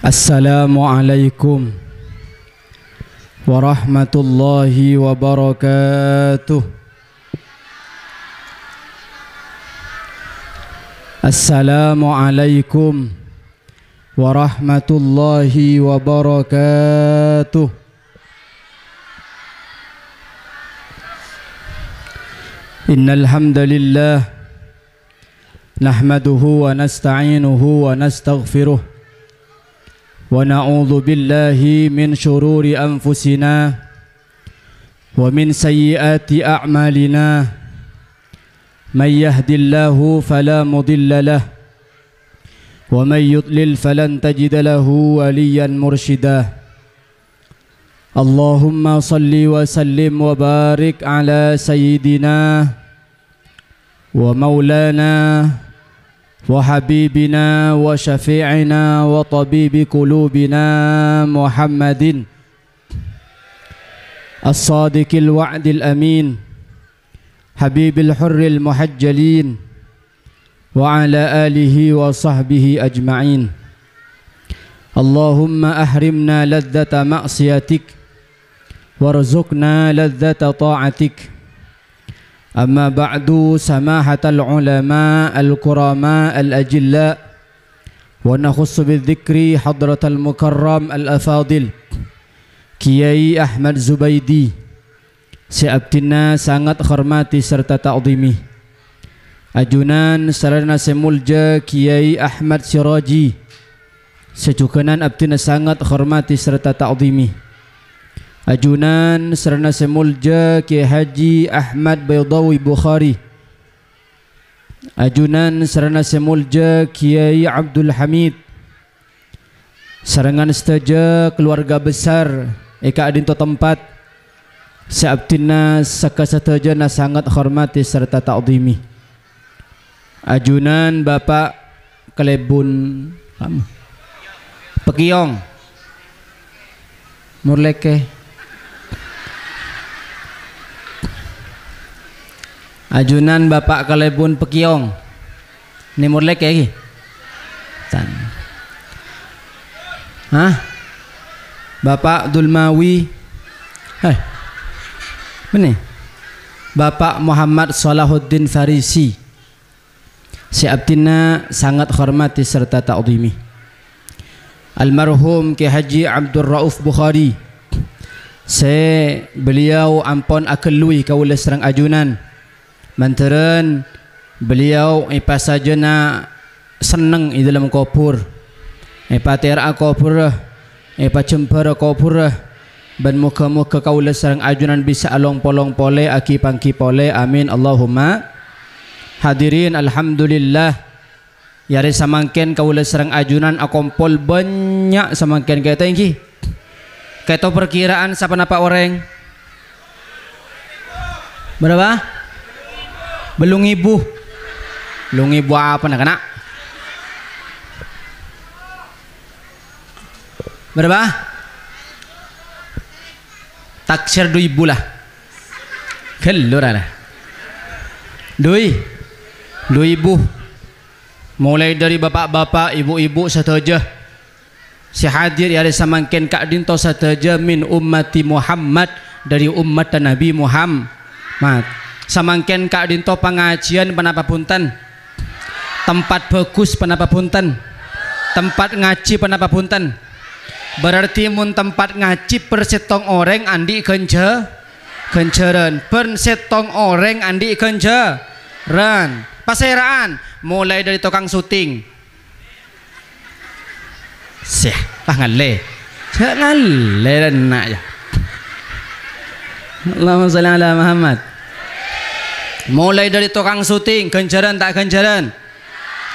Assalamualaikum warahmatullahi wabarakatuh. Assalamualaikum warahmatullahi wabarakatuh. Innal hamdalillah nahmaduhu wa nasta'inuhu wa nastaghfiruh wa na'udzu billahi min syururi anfusina wa min sayyiati a'malina may yahdillahu fala mudilla lahu wa may yudlil falan tajida lahu waliyan mursyida. Allahumma salli wa sallim wa barik ala sayyidina wa maulana wa habibina wa syafi'ina wa tabibi qulubina Muhammadin as-sadiqil wa'dil amin habibil hurril muhajjalin wa ala alihi wa sahbihi ajma'in. Allahumma ahrimna ladzata ma'siyatik warzuqna ladzata ta'atik. Amma ba'du, samahatal ulama al-kurama al-ajilla wa nakhussu bidzikri hadratal mukarram al-afadil Kiai Ahmad Zubaidi seabtina sangat hormati serta ta'zimi ajunan sarana semulja Kiai Ahmad Siraji secukenan abtina sangat hormati serta ta'zimi ajunan sarana semulja Kiai Haji Ahmad Baydawi Bukhari ajunan sarana semulja Kiai Abdul Hamid sarangan setaja keluarga besar eka adinto tempat seabtina sakasateja na sangat hormati serta ta'zimi ajunan Bapak Kelebun Pekiong Murleke ajunan Bapak Kelebun Pekiong ni Murleke lagi tan Bapak Dulmawi mana Bapak Muhammad Salahuddin Farisi seabtina sangat hormati serta ta'zimi almarhum Kiai Haji Abdul Rauf Bukhari beliau ampun akelui kaula serang ajunan mantaran beliau pas saja na senang di dalam kopur tera kopur cempera kopur ban muka-muka kaula sareng ajunan bisa along polong pole aki pangki pole amin Allahumma. Hadirin alhamdulillah yare samangken kaula sareng ajunan akompol banyak samangken kata ingki kata perkiraan siapa napa orang berapa belum ibu apa nak kena berapa taksir 2,000 lah kelur ada 2,000 mulai dari bapak-bapak ibu-ibu sateja si hadir ya samangken kak dinto sateja min ummati Muhammad dari umat Nabi Muhammad samangken kak dinto pengajian panapapunten tempat bagus panapapunten tempat ngaji panapapunten berarti mun tempat ngaji persetong orang andi kenceran persetong orang andi kenceran paseraan mulai dari tukang syuting ngale nak ya Allahumma shalli ala Muhammad mulai dari tukang syuting kencaran tak kencaran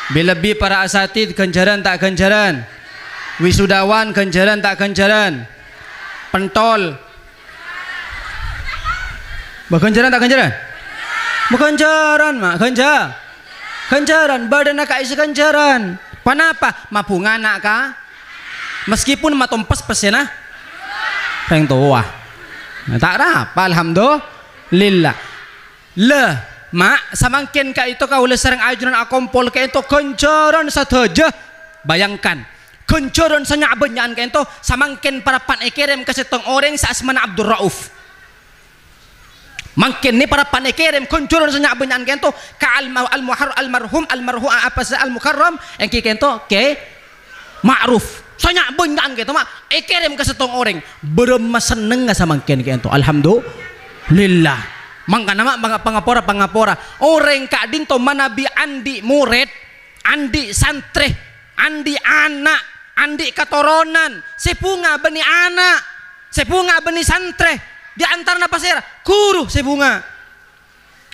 lebih para asatid kencaran tak kencaran wisudawan kencaran tak kencaran pentol berkencaran tak kencaran berkencaran mak kencaran badan nak isi kencaran panapa mapungan nak ka meskipun matompas pesena peng tua tak apa alhamdulillah lah mak samangkin ka itu kau lesarang ajunan akompol ka itu kencaran sateja bayangkan kencoron sanya benyan kento samangken para pan ekerem ke setong orang sa asmana Abdul Rauf. Mangken ni para pan ekerem kencoron sanya benyan kento ka almarhum apa sa al-mukarram engki kento ke ma'ruf. Sanya benyan kento mak ekerem ke setong orang berema seneng nga samangken kento. Alhamdulillah. Mangka nama pangapora orang ka dinto manabi andi murid, andi santri, andi anak, andi katurunan, sepunga beni anak, sepunga beni santri, di antara pasir guru sepunga.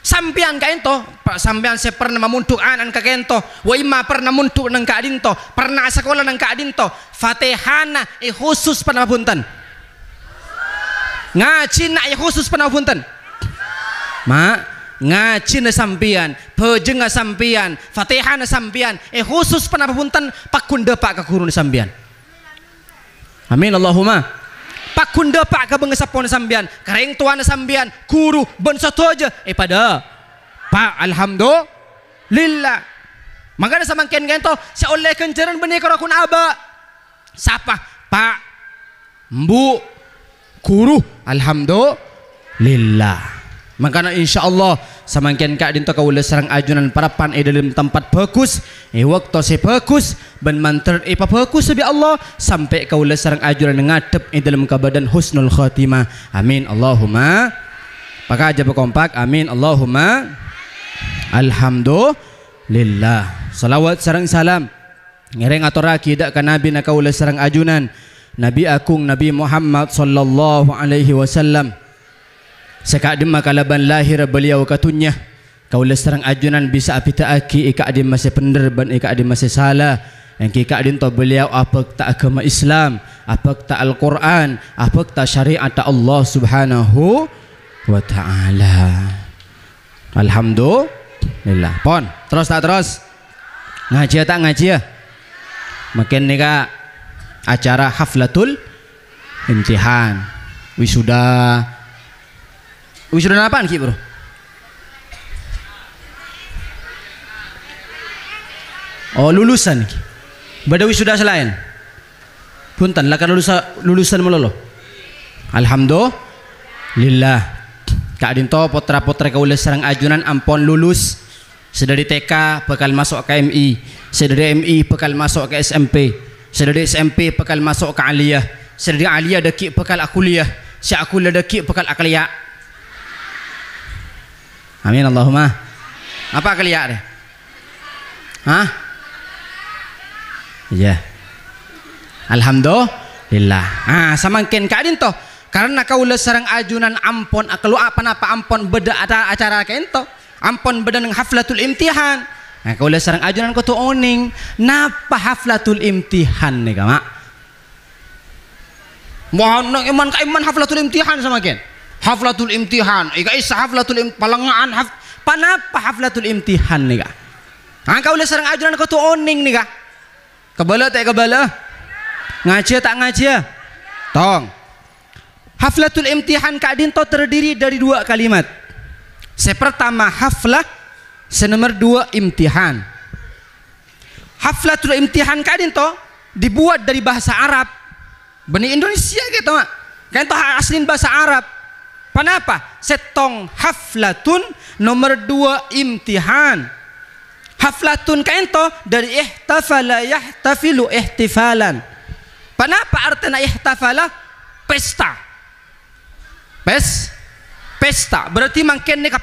Sampian ka ento, sampian se pernah mamuntuk anan ka kento, wa imma pernah muntuk nang ka dinto, pernah sekolah nang ka dinto, Fatihana khusus pernah punten. Ngaji na khusus pernah punten. Mak ngaji na sampian, pejeng na sampian, Fatihah na sampian, khusus panapunten pakunda pak ka guru na sampian. Amin Allahumma. Pakunda pak ka bengesapon na sampian, kareng tua na sampian, guru ben satu aja pada pak alhamdulillah. Maka na samangken gento sa oleh kenceran beni karakun aba. Sapa? Pak, Mbu, guru alhamdulillah. Makanya insyaallah samangken kak dinto kaula sareng ajunan parapan dalam tempat bagus waktu se bagus ben manter pa bagus sabi Allah sampai kaula sareng ajunan ngadep dalam kabadan husnul khatimah. Amin Allahumma. Maka aja berkompak amin Allahumma. Alhamdulillah. Salawat sareng salam ngereng aturaki dak ka nabi na kaula sareng ajunan Nabi Agung Nabi Muhammad sallallahu alaihi wasallam. Sekadim makalaban lahir beliau katunya kaulah serang ajunan bisa apita aki ika adim masih bener ban ika adim masih salah yang ika adim to beliau apa tak agama Islam apa tak Al-Quran apa tak syariat Allah subhanahu wa ta'ala. Alhamdulillah. Pon terus tak terus ngaji tak ngaji ya makin nih kak acara haflatul imtihan wisuda. Wisuda apaan ki bro? Oh lulusan ki. Bada wisuda selain. Punten lah kan lulusan melolo. Alhamdulillah. Kak dinto potra-potra kaula sareng ajunan ampon lulus. Sedari TK bakal masuk ke MI. Sedari MI bakal masuk ke SMP. Sedari SMP bakal masuk ke aliyah. Sedari aliyah daki bakal akuliah. Si akuliah daki bakal akliyah. Amin Allahumma. Apa kalian deh? Hah? Iya. Alhamdulillah. Samangken ka dinto karena kaula sareng ajunan ampon akelu apa ampon beda acara kento. Ampon beda nang haflatul imtihan. Kaula sareng ajunan ko tu oning napa haflatul imtihan nih ka mak. Mohon nang iman haflatul imtihan samangken. Haflatul imtihan, ika isa haflatul palangaan panapa haflatul imtihan nih kak? Kau lihat sareng ajunan kau tu oning nih kak? Kebala tak kebala? Ngaji tak ngaji? Tong. Haflatul imtihan kak dinto terdiri dari dua kalimat. Pertama haflah, senomor dua imtihan. Haflatul imtihan kak dinto dibuat dari bahasa Arab. Bani Indonesia gitu mak. Kan itu aslin bahasa Arab. Kenapa? Setong haflatun nomor dua imtihan. Haflatun kaento dari ihtafala yahtafilu ihtifalan. Kenapa artinya ihtafala? Pesta. Pesta. Berarti mangken nika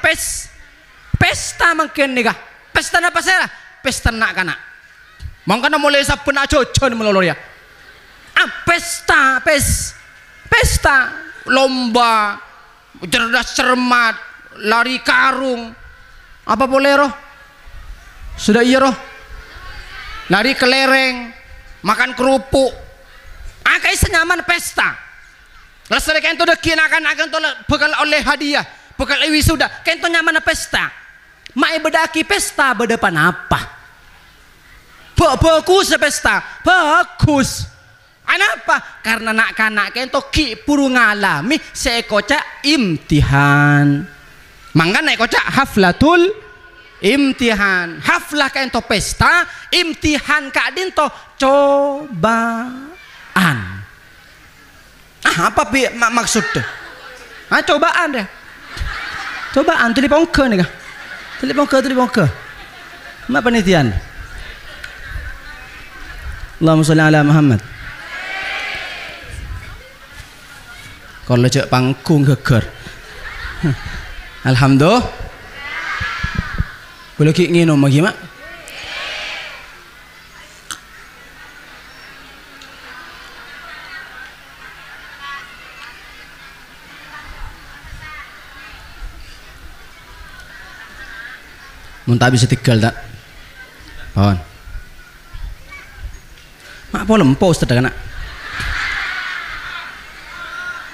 pesta mangken nika. Pesta apa saya? Pesta nak kana. Mangkana mulai sa pun acocon melolor ya. Pesta. Lomba cerdas cermat lari karung apa boleh roh sudah iya roh lari kelereng makan kerupuk akai senyaman pesta lesere kento dekin akan to bekal oleh hadiah bekal wisuda kento nyaman pesta mae bedaki pesta bedepan apa bagus pesta bagus. Kenapa? Karena nak kanak kento ki puru ngalami sekoca imtihan. Mangga naik koca haflatul imtihan. Haflah ka ento pesta, imtihan ka dinto cobaan. Apa maksud tuh? Cobaan deh. Cobaan telepon ke nih kah? Telepon ke. Apa penelitian? Allahumma sholli ala Muhammad. Kalau cek pangkung geger. Alhamdulillah. Boleh ki nginum bagaimana? Mun tak bisa tinggal tak? Kawan. Mak apa lempau Ustaz nak?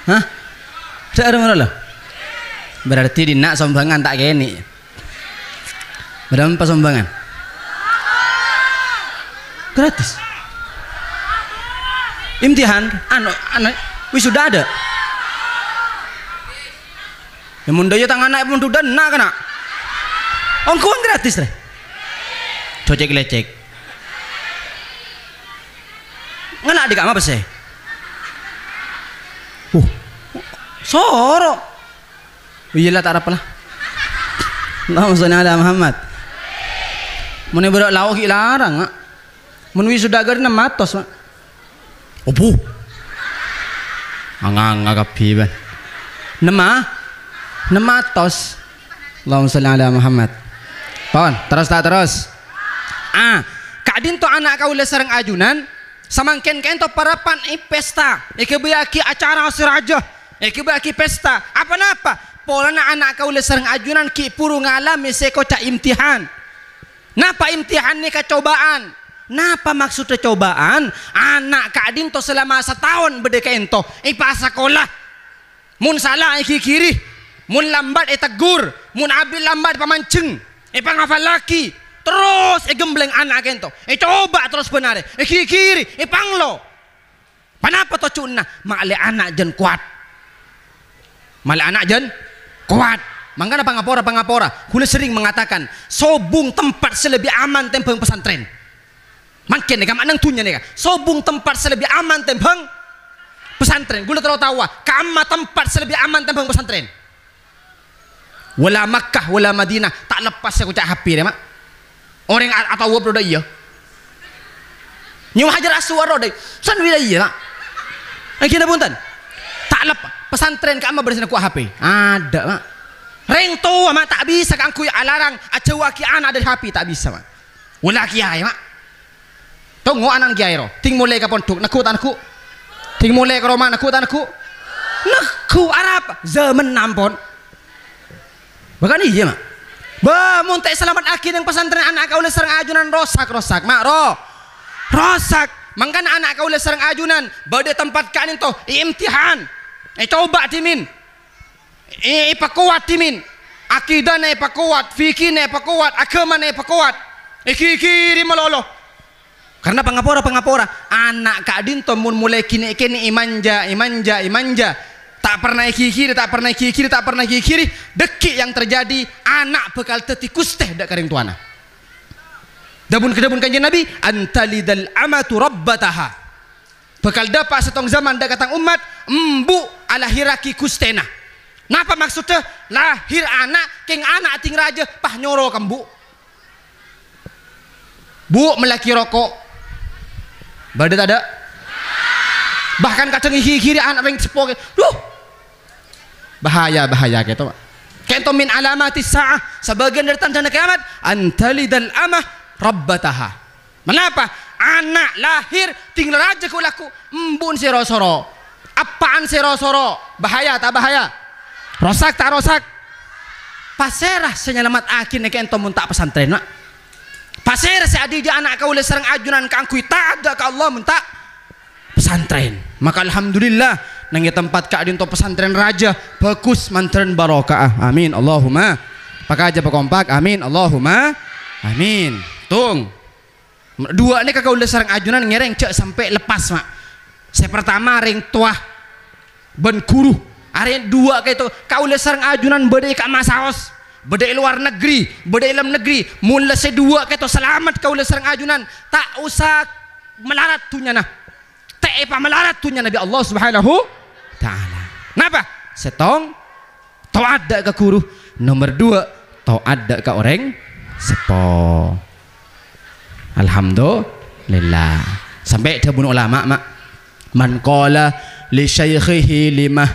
Hah? Saya ada mana lah? Berarti di nak sombangan tak gini. Berapa sombangan? Gratis. Imtihan, wisuda ada. Yang mundanya tangan anak pun sudah nak kena. Ongkoan gratis deh. Cocek lecek. Ngana adik apa sih? Soro. Iyalah tak apa lah. Allahumma sholli ala Muhammad. Mun berak lauk larang mak. Mun wisuda gar 600 mak. Opo? Anganga kapi ban. 600. Allahumma sholli ala Muhammad. Pon, terus. Kak dinto anak kau sareng ajunan samangken kento parapan pesta. Ikebaki acara siraja. Ikebaki pesta. Apa-apa? Polana anak kau sareng ajunan ki puru ngalami seko ca imtihan. Napa imtihan ni kecobaan? Napa maksudnya cobaan? Anak kak dinto selama setahun berdeka ento pas sekolah. Mun salah iki kiri, mun lambat tegur, mun abil lambat pamanceng, pangafal laki, terus gembleng anak ento. Coba terus benar, kiri, panglo. Kenapa to cuna? Male anak jen kuat. Male anak jen kuat. Mangkana pangapora. Kula sering mengatakan, sobung tempat selebih aman tempeng pesantren. Makin nih, kamu tunya nih, sobung tempat selebih aman tempeng pesantren. Gula terlalu tahu, kama tempat selebih aman tempeng pesantren. Wala Makkah, wala Madinah, tak lepas saya kucak HP deh mak. Orang atau wab roda iya. Nyu hajar aswar roda, san wila iya mak. Akhirnya punten, tak lepas pesantren kama bersih ku HP. Ada mak. Reng tua mak tak bisa kan ku alarang acewaki anak dari HP tak bisa mak. Wala kiai mak. Tunggu anak kiai ro, ting mulai kapon tuk nakut anakku. Ting mulai ke rumah nakut anakku. Nakku Arab zaman nampon. Bahkan iya mak. Mun tak selamat akhir yang pesantren anak kau le sareng ajunan rosak mak rosak. Mangkana anak kau le sareng ajunan bade tempat kan itu imtihan. Coba timin. Pakuat timin. Akidahnya pakuat, fikirnya pakuat, agamanya pakuat. Kiri melolo. Karena pangapora anak kak dinto mun mulai kini imanja. Tak pernah kiri, dekik yang terjadi anak bekal tetikus teh dak karing tuana. Dabun kanjeng Nabi antalidal amatu rabbataha. Bekal dapat setong zaman dak katang umat embu ala hiraki kustena. Napa maksudnya? Lahir anak king anak ting raja pah nyoro kambu. Bu melaki rokok. Badet ada. Bahkan kadang kiri anak ring sepok. Bahaya gitu. Kento min alamati sa'ah, sebagian dari tanda kiamat antalidal amah rabbataha. Mengapa? Anak lahir tinggal raja kulaku embun sirosoro. Apaan sirosoro? Bahaya tak bahaya? Rosak tak rosak? Paserah senyelamat akhirnya kento mun tak pesantren mak. Paserah si adi anak kau le sareng ajunan kangkui tak ada ka Allah mun tak pesantren. Maka alhamdulillah nang tempat ka dinto pesantren raja bagus mantren barokah. Amin Allahumma. Pakai aja kompak. Amin Allahumma. Amin. Tung. Dua ini kakak udah sareng ajunan ngereng cek sampai lepas mak. Saya pertama ring tuah ben guru. Are dua kayak itu kau udah sareng ajunan bade ka masaos. bedai luar negeri, bedai dalam negeri, mula sedua kata selamat kau le sareng ajunan, tak usah melarat tunya nah. Tak apa melarat tunya Nabi Allah Subhanahu taala. Napa? Setong taat dak ka guru. Nomor 2, taat dak ka orang sepo. Alhamdulillah. Sampai ada bunuh ulama mak. Man qala li syaikhihi limah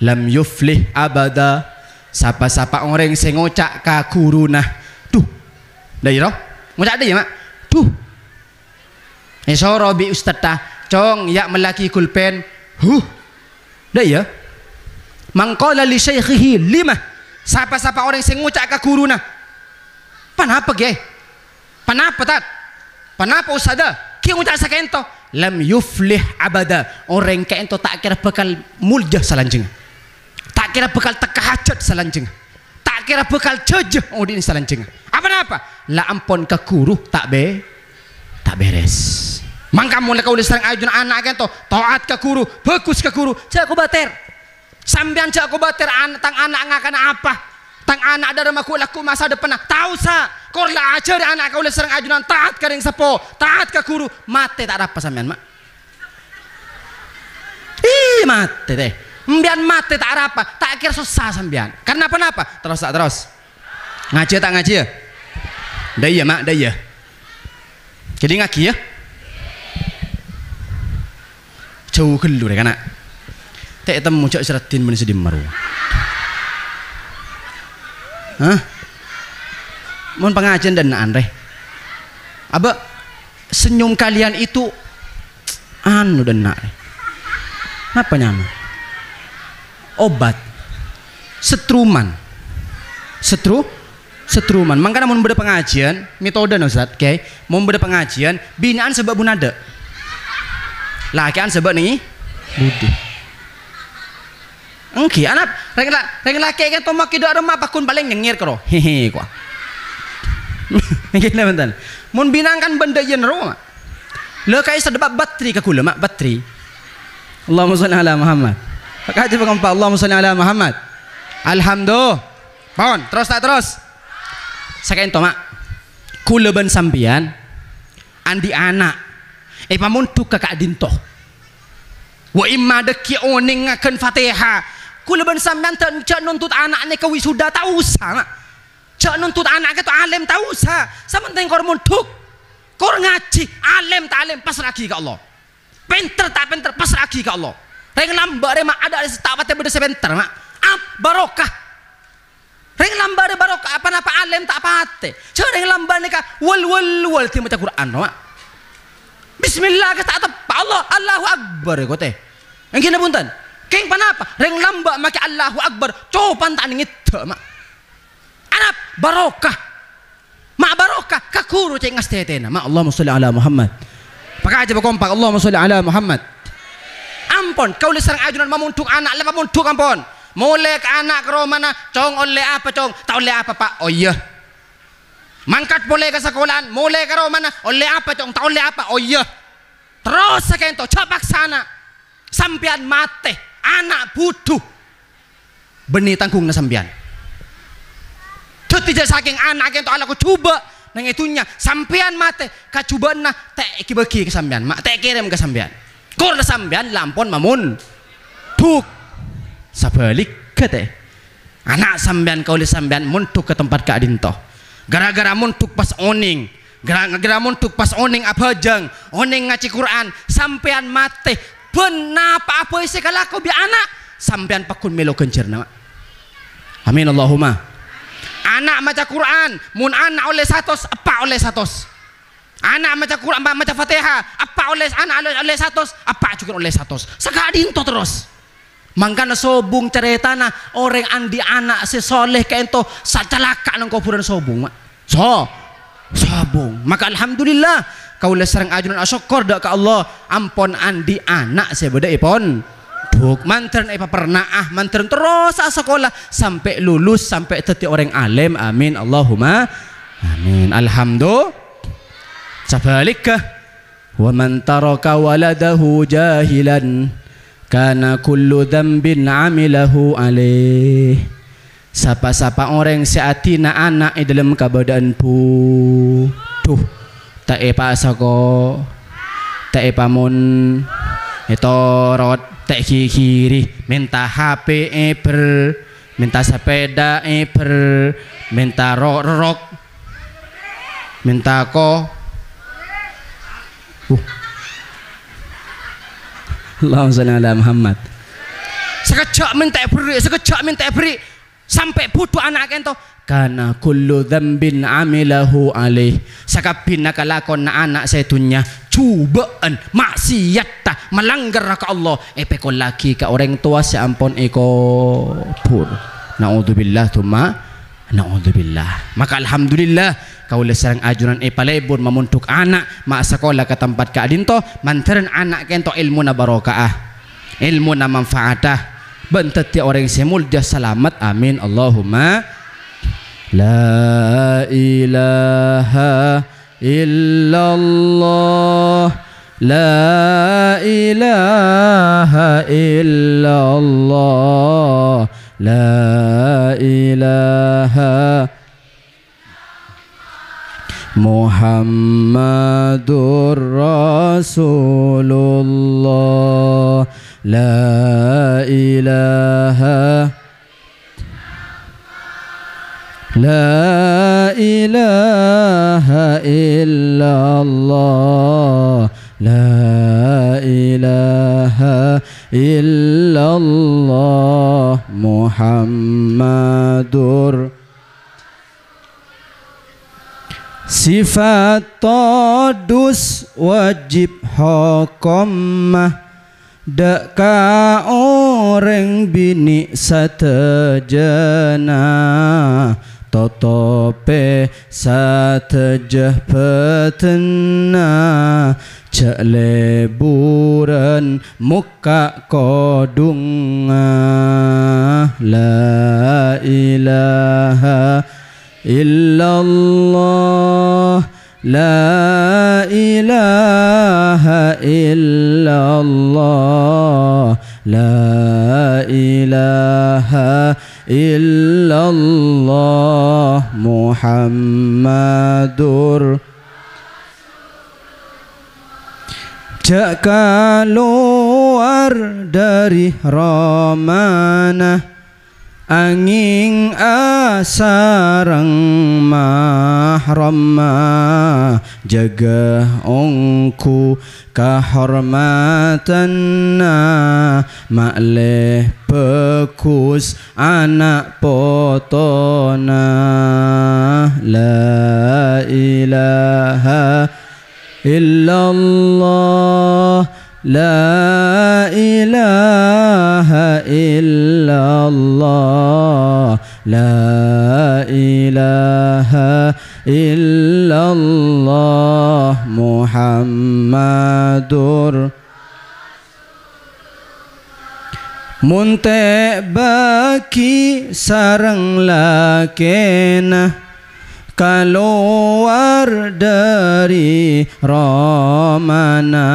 lam yuflih abada. Sapa-sapa orang sing ngocak ka guru nah. Duh. Dah iro? Ngocak dia mak. Duh. Esoro bi ustaz ta cong ya melaki kulpen. Dah ya. Man qala li syaikhihi limah. Sapa-sapa orang sing ngocak ka guru nah. Panapa ge? Panapa tat? Panapa usada? Ki ngocak sa kento lam yuflih abada. Orang kento tak kira bakal muljah salanjeng. Tak kira bakal tekahajat salanjeng. Tak kira bakal jejeh odin salanjeng. Apa-apa? La ampun ka guru tak beres. Mangka mulai kau lisang ajun anak kento taat ka guru, bagus ka guru. Cak aku bater. Sambian cak aku bater tang anak ngakan apa? Tang anak dari maku laku masa depan. Tahu sa, kau lah ajar anak kau lisang ajunan taat ka ring sepo, taat ka guru. Mate tak apa sambian mak. Ih mate deh. Mbian mate tak apa, tak kira susah sambian. Karena apa? Terus. Ngaji tak ngaji ya? Dah iya mak, dah iya. Jadi ngaji ya? Jauh gelu deh kana. Tak temu cak seratin men sedih maru. Hah? Mun pengajian dan aneh. Aba senyum kalian itu anu dan nak. Apa nyama? Obat setruman makanya mau beda pengajian metode no Ustaz, okay? Mau beda pengajian binaan sebab bunada lakian sebab nih budi engki anak reng laki kan tomak tidak remah pakun paling nyengir karo hehe kok ngene bentar mau binaan kan benda yen ro le kai sedebab bateri ka kula mak bateri Allahumma shalli ala Muhammad. Pakati pagkampa Allahumma shalli ala Muhammad. Alhamdulillah. Pon, terus. Sakain to mak. Kuleban sambian andi anak. Pamuntuk kakak dinto. Wa imma deki oning ngaken Fatihah. Kuleban sambian cak nuntut anak ne ka wisuda tak usah mak. Cak nuntut anak ke to alim tak usah. Samanteng kor muntuk. Kor ngaji, alim tak alim pasrah lagi ke Allah. Pinter tak pinter pasrah lagi ke Allah. Reng lambar mak ada tak pate beda sebentar mak. Barokah. Reng lambar barokah apa alim tak pate. Reng lambar ni ka wal ti maca Quran mak. Bismillah ka tak Allah Allahu Akbar ko teh. Engke punten. Keng panapa? Reng lamba make Allahu Akbar. Copan tak ngit mak. Anap barokah. Mak barokah ka kuru ceng ngastetena. Mak Allahumma sholli ala Muhammad. Pakai aja kompak Allahumma sholli ala Muhammad. Ampun, kau lisang ajunan memuntuk anak, lepas muntuk ampun. Mulai ke anak ke mana, cong oleh apa cong, tak oleh apa pak, oh iya. Mangkat boleh ke sekolahan, mulai ke mana, oleh apa cong, tak oleh apa, oh iya. Terus sekento, coba sana, sampian mate, anak butuh, benih tanggung na sampian. Tidak saking anak itu ala ku coba, nang itunya, sampian mate, kacubaan na, tak bagi ke sampian, mak tak kirim ke sampian. Kor sambian lampon mamun tuk sabalik kete anak sambian kau li sambian muntuk ke tempat Kak Dinto gara-gara muntuk pas oning gara-gara muntuk pas oning apa jeng oning ngaji Quran sampean mate benapa apa isi kalaku bi anak sampean pakun melo kencerna amin Allahumma anak maca Quran mun anak oleh 100 apa oleh 100 anak maca Quran maca Fatihah apa oleh anak oleh 100 apa juga oleh 100 sakadinto terus mangkana sobung ceritana orang andi anak si soleh kaento sacalaka nang kuburan sobung mak sobung maka alhamdulillah kau lesarang ajunan asyukur dak ka Allah ampon andi anak saya beda ipon buk mantren pernah mantren terus sekolah sampai lulus sampai teti orang alim amin Allahumma amin alhamdulillah. Sebaliknya wa man taraka waladahu jahilan kana kullu dhanbin amilahu alaih Sapa-sapa orang seatina anak dalam keadaan tuh tak epasa ko tak epamun etorot tak kiri minta HP minta sepeda minta rok minta ko Allahumma shalli ala Muhammad. Sekejap minta beri sampai putu anak ento karena kullu dzambin amilahu alaih sakabin nakalakon na anak setunya cubaan maksiat ta melanggar ka Allah pekon lagi ka orang tua seampun eko pur naudzubillah tuma naudzubillah. Maka alhamdulillah kaula sareng ajunan palebur memuntuk anak mak sekolah ke tempat ka adinto manteran anak kento ilmu na barokah ilmu na manfaatah bentet ti orang semul dia selamat amin Allahumma. La ilaha illallah la ilaha illallah la ilaha Muhammadur Rasulullah la ilaha illallah la ilaha illallah Muhammadur sifat todus wajib hukumah deka orang bini satejana totope satejah petena cek leburan muka kodunga la ilaha illallah la ilaha illallah la ilaha illallah Muhammadur jak keluar dari Ramanah angin asarang mahramah jaga ongku kahormatanna makleh pekus anak potona la ilaha illallah la ilaha illallah la ilaha illallah Muhammadur munte baki sarang lakena keluar dari Ramana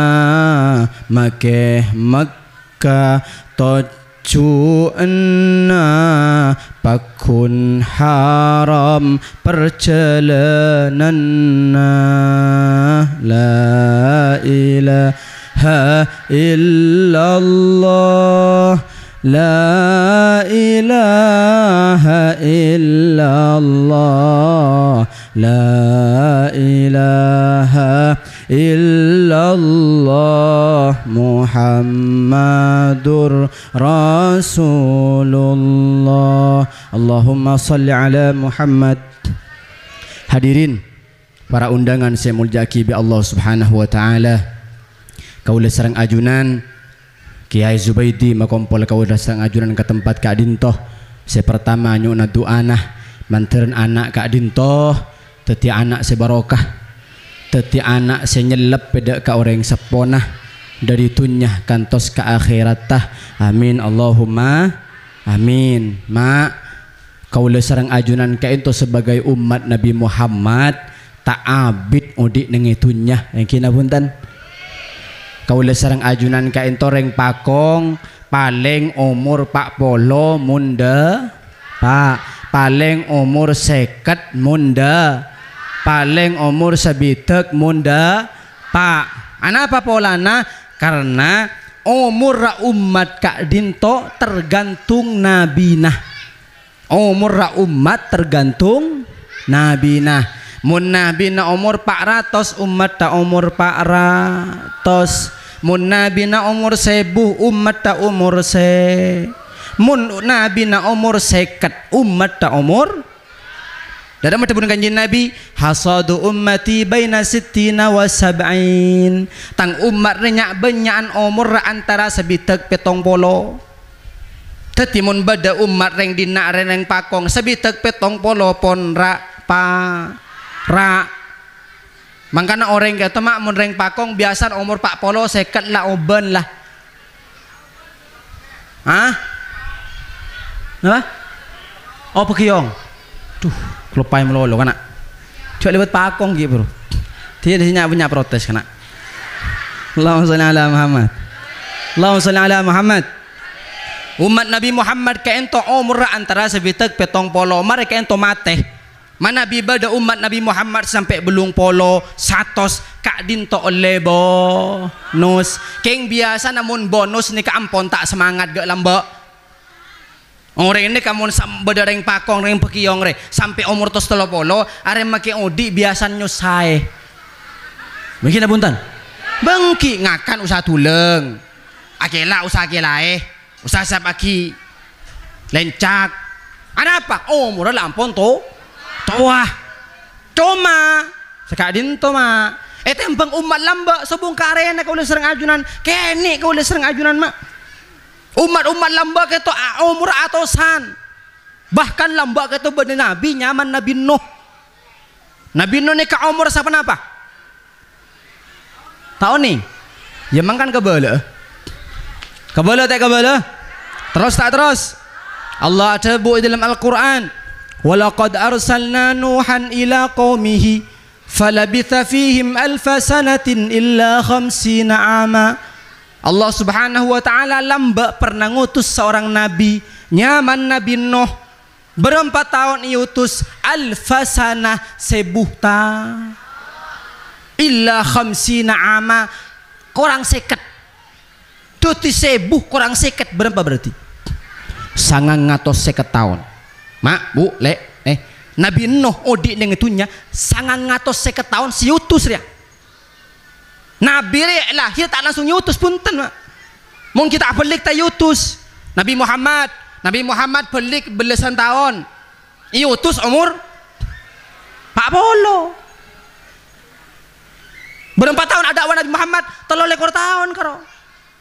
makeh Makkah tocu'na pakun haram perjalananna la ilaha illallah la ilaha illallah la ilaha illallah Muhammadur Rasulullah. Allahumma salli ala Muhammad. Hadirin para undangan saya muljaki bi Allah Subhanahu wa taala. Kaula sareng ajunan Kiai Zubaidi makompol kaula sareng ajunan ke tempat Kak Dintoh. Saya pertama nyuna doana manteun anak Kak Dintoh teti anak sebarokah teti anak senyelep peda ka orang seponah dari tunyah kantos ke akhiratah amin Allahumma amin. Ma kaula sareng ajunan ka ento sebagai umat Nabi Muhammad tak abid udik nengitunya yang kinapunten kaula sareng ajunan ka ento reng pakong paling umur pak polo munda Pak. Paling umur 50 munda. Paling umur sebitek munda. Pak. Anapa polana? Karena umur umat Kak Dinto tergantung nabinah. Umur umat tergantung nabinah. Mun nabina umur 400 umat ta umur 400. Mun nabina umur 1000 umat ta umur mun nabina umur 50 umat ta umur. Dalam mata bunyi kanjeng Nabi, hasadu ummati baina sittina wa sab'in. Tang umat renyak benyaan umur antara sebitek 70. Tetimun bada umat reng dina reng pakong sebitek 70 pon ra. Mangkana orang kata mak mun reng pakong biasa umur 40 seket lah oben lah. Hah? Apa? Oh pekiong. Tuh, kelupai melolo kana. Cuk lewat pakong gitu, Bro. Dia di sini punya protes kana. Allahumma shalli ala Muhammad. Allahumma shalli ala Muhammad. Umat Nabi Muhammad ka ento umur antara sebitek 70 mereka ento mate. Mana bibada umat Nabi Muhammad sampai belung polo 100 Kak Dinto oleh bonus. Keng biasa namun bonus ni kaampon tak semangat gak lamba. Orang ini kamu berdareng pakong reng pekiong re sampai umur tos 30 are make odi biasa nyusai. Mungkin abuntan. Bengki ngakan usaha tuleng. Akela usaha akelae. Usaha sabaki. Lencak. Ada apa? Umur lampon to. Toah. Cuma Kak Dinto ma. Tembang umat lamba sebung karena kau serang ajunan. Kene kau serang ajunan mak. Umat-umat lamba keto umur atosan. Bahkan lamba keto bani Nabi nyaman Nabi Nuh. Nabi Nuh ni ka umur siapa napa? Tahu nih? Ya mangkan kebala. Kebala tak kebala? Terus tak terus? Allah sebut dalam Al-Quran. Walaqad arsalna Nuhan ila qaumihi falabitha fihim alfa sanatin illa 50 ama. Allah subhanahu wa ta'ala lamba pernah ngutus seorang nabi nyaman Nabi Nuh berapa tahun iutus alfasana sebuhta illa 50 ama kurang seket tuti sebuh kurang seket berapa berarti 950 tahun mak bu le Nabi Nuh odik dengan itunya 950 tahun siutus dia. Nabi lahir tak langsung yutus punten mak. Mungkin kita pelik tak yutus. Nabi Muhammad pelik belasan tahun. Yutus umur 40. Berapa tahun ada Nabi Muhammad? 3 lekor tahun karo.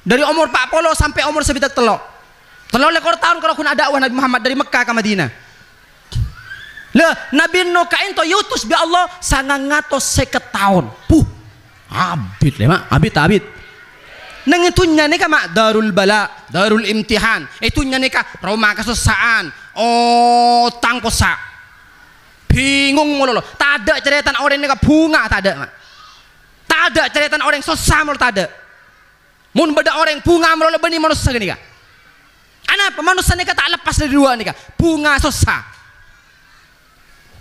Dari umur 40 sampai umur sebitak 3 lekor tahun kalau kun ada Nabi Muhammad dari Mekah ke Madinah. Lah Nabi Nuh kain to yutus bi Allah 950 tahun. Abid le mak, abid. Nang itunya ni ka mak darul bala, darul imtihan. Itunya ni ka rumah kesusahan. Oh tangkosa. Bingung mulu. Tak ada cerita orang ni ka bunga tak ada mak. Tak ada cerita orang susah mulu tak ada. Mun beda orang bunga mulu bani manusia ni ka. Anapa manusia ni ka tak lepas dari dua ni ka. Bunga susah.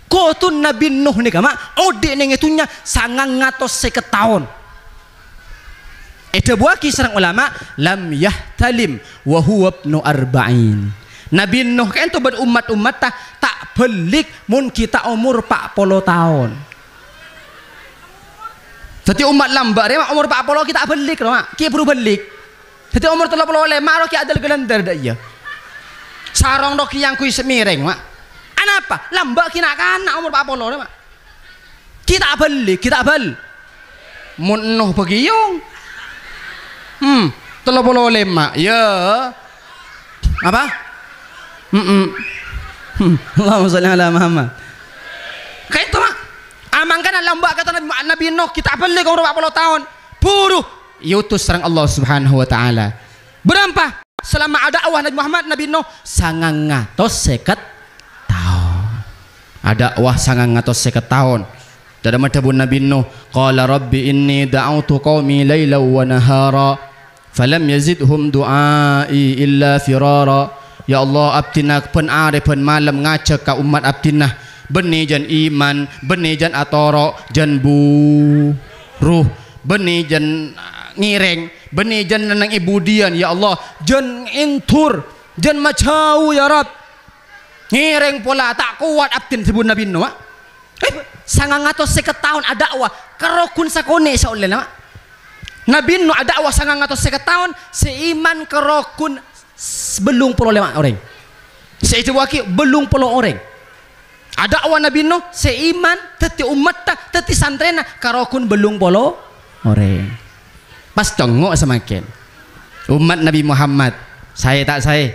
Kotun Nabi Nuh ni kama ode neng itunya 950 tahun. Itu buah kisah ulama lam yahtalim wa huwa ibnu arba'in. Nabi Nuh kan tu berumat-umat tak belik mun kita umur 40 tahun. Jadi umat lambat dia umur 40 kita belik mak. Kita perlu belik. Jadi umur 30 mak kita ada gelender dak iya. Sarong dok yang kui semireng mak. Anapa? Lambat kina kana umur 40 mak. Kita beli. Mun Nuh pegiyong. 35 ya. Apa? Allahumma shalli ala Muhammad. Kayak itu mak. Amangkan lambat kata Nabi Nuh kita beli umur 40 tahun. Buruh yutus serang Allah Subhanahu wa taala. Berapa? Selama ada dakwah Nabi Muhammad Nabi Nuh 950 ada wah 950 tahun. Dalam madhabun Nabi Nuh qala rabbi inni da'autu qaumi laila wa nahara falam yazidhum du'ai illa firara ya Allah abdina pen are pen malam ngajak ka umat abdina benih jan iman benih jan atoro jan buruh benih jan ngireng benih jan nang ibudian ya Allah jan intur jan macau ya Rab ngireng pola tak kuat abdin sebut Nabi Nuh sangang atos seket tahun ada dakwah kerokun sakone saulen nama Nabi Nuh ada dakwah sangang atos seket tahun seiman kerokun belum puluh lima orang seitu waki belum puluh orang ada dakwah Nabi Nuh seiman teti umat teti santrena kerokun belum puluh orang pas tengok semakin umat Nabi Muhammad saya tak saya